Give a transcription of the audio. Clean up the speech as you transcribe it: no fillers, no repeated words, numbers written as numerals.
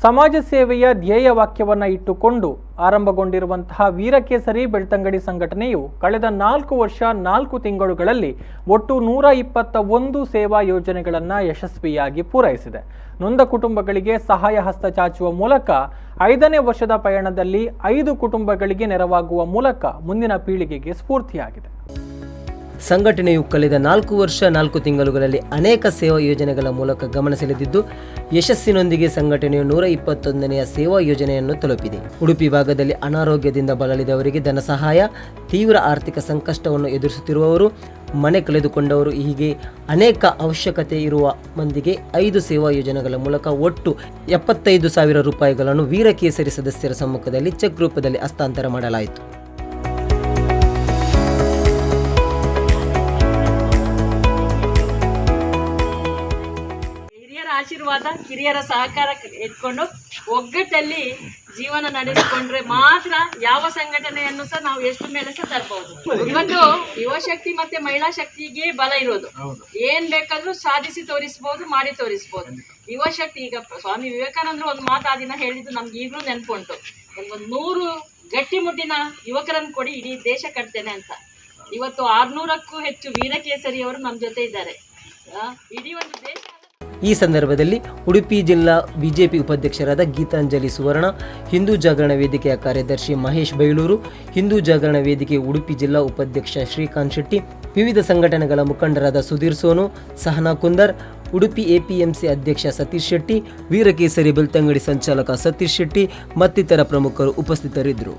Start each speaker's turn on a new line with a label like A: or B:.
A: ಸಮಾಜ ಸೇವೆಯ ಧ್ಯೇಯ ವಾಕ್ಯವನ್ನು ಇಟ್ಟುಕೊಂಡು ಆರಂಭಗೊಂಡಿರುವಂತಹ ವೀರಕೇಸರಿ ಬೆಳ್ತಂಗಡಿ ಸಂಘಟನೆಯು ಕಳೆದ 4 ವರ್ಷ 4 ತಿಂಗಳುಗಳಲ್ಲಿ ಒಟ್ಟು 121 ಸೇವಾ ಯೋಜನೆಗಳನ್ನು ಯಶಸ್ವಿಯಾಗಿ ಪೂರೈಸಿದೆ. ನೊಂದ ಕುಟುಂಬಗಳಿಗೆ ಸಹಾಯ ಹಸ್ತ ಚಾಚುವ ಮೂಲಕ 5ನೇ ವರ್ಷದ ಪಯಣದಲ್ಲಿ 5 ಕುಟುಂಬಗಳಿಗೆ ನೆರವಾಗುವ ಮೂಲಕ ಮುಂದಿನ ಪೀಳಿಗೆಗೆ ಸ್ಫೂರ್ತಿಯಾಗಿದೆ.
B: ಸಂಘಟನೆಯು ಕಳೆದ 4 ವರ್ಷ 4 ತಿಂಗಳುಗಳಲ್ಲಿ ಅನೇಕ ಸೇವಾ ಯೋಜನೆಗಳ ಮೂಲಕ ಗಮನ ಸೆಳೆದಿದ್ದು, ಯಶಸ್ಸಿನೊಂದಿಗೆ ಸಂಘಟನೆಯು 121ನೆಯ ಸೇವಾ ಯೋಜನೆಯನ್ನು ತಲುಪಿದೆ. ಉಡುಪಿ ಭಾಗದಲ್ಲಿ ಅನಾರೋಗ್ಯದಿಂದ ಬಳಲಿದವರಿಗೆ ಧನ ಸಹಾಯ, ತೀವ್ರ ಆರ್ಥಿಕ ಸಂಕಷ್ಟವನ್ನು ಎದುರಿಸುತ್ತಿರುವವರು, ಮನೆ ಕಳೆದುಕೊಂಡವರು, ಹೀಗೆ ಅನೇಕ ಅವಶ್ಯಕತೆ ಇರುವ ಮಂದಿಗೆ 5 ಸೇವಾ ಯೋಜನೆಗಳ ಮೂಲಕ ಒಟ್ಟು 75,000 ರೂಪಾಯಿಗಳನ್ನು ವೀರಕೇಸರಿ ಸದಸ್ಯರ ಸಮ್ಮುಖದಲ್ಲಿ ಚೆಕ್ ರೂಪದಲ್ಲಿ ಹಸ್ತಾಂತರ ಮಾಡಲಾಯಿತು.
C: ಆಶೀರ್ವಾದ, ಹಿರಿಯರ ಸಹಕಾರ ಇಟ್ಕೊಂಡು ಒಗ್ಗಟ್ಟಲ್ಲಿ ಜೀವನ ನಡೆಸಿಕೊಂಡ್ರೆ ಮಾತ್ರ ಯಾವ ಸಂಘಟನೆಯನ್ನು ಸಹ ನಾವು ಎಷ್ಟು ಮೇಲೆ ಸಹ ತರಬಹುದು. ಇವತ್ತು ಯುವಶಕ್ತಿ ಮತ್ತೆ ಮಹಿಳಾ ಶಕ್ತಿಗೆ ಬಲ ಇರೋದು. ಏನ್ ಬೇಕಾದ್ರೂ ಸಾಧಿಸಿ ತೋರಿಸಬಹುದು, ಮಾಡಿ ತೋರಿಸಬಹುದು. ಯುವಶಕ್ತಿ, ಈಗ ಸ್ವಾಮಿ ವಿವೇಕಾನಂದರು ಒಂದು ಮಾತು ಆ ದಿನ ಹೇಳಿದ್ದು ನಮ್ಗೆ ಈಗಲೂ ನೆನ್ಪುಂಟು. ಒಂದು 100 ಗಟ್ಟಿಮುಟ್ಟಿನ ಯುವಕರನ್ನು ಕೊಡಿ, ಇಡೀ ದೇಶ ಕಟ್ತೇನೆ ಅಂತ. ಇವತ್ತು 600ಕ್ಕೂ ಹೆಚ್ಚು ವೀರಕೇಸರಿಯವರು ನಮ್ಮ ಜೊತೆ ಇದ್ದಾರೆ. ಇಡೀ ಒಂದು ದೇಶ.
B: ಈ ಸಂದರ್ಭದಲ್ಲಿ ಉಡುಪಿ ಜಿಲ್ಲಾ ಬಿಜೆಪಿ ಉಪಾಧ್ಯಕ್ಷರಾದ ಗೀತಾಂಜಲಿ ಸುವರ್ಣ, ಹಿಂದೂ ಜಾಗರಣ ವೇದಿಕೆಯ ಕಾರ್ಯದರ್ಶಿ ಮಹೇಶ್ ಬೈಲೂರು, ಹಿಂದೂ ಜಾಗರಣ ವೇದಿಕೆ ಉಡುಪಿ ಜಿಲ್ಲಾ ಉಪಾಧ್ಯಕ್ಷ ಶ್ರೀಕಾಂತ್ ಶೆಟ್ಟಿ, ವಿವಿಧ ಸಂಘಟನೆಗಳ ಮುಖಂಡರಾದ ಸುಧೀರ್ ಸೋನು, ಸಹನಾ ಕುಂದರ್, ಉಡುಪಿ ಎಪಿಎಂಸಿ ಅಧ್ಯಕ್ಷ ಸತೀಶ್ ಶೆಟ್ಟಿ, ವೀರಕೇಸರಿ ಬೆಳ್ತಂಗಡಿ ಸಂಚಾಲಕ ಸತೀಶ್ ಶೆಟ್ಟಿ ಮತ್ತಿತರ ಪ್ರಮುಖರು ಉಪಸ್ಥಿತರಿದ್ದರು.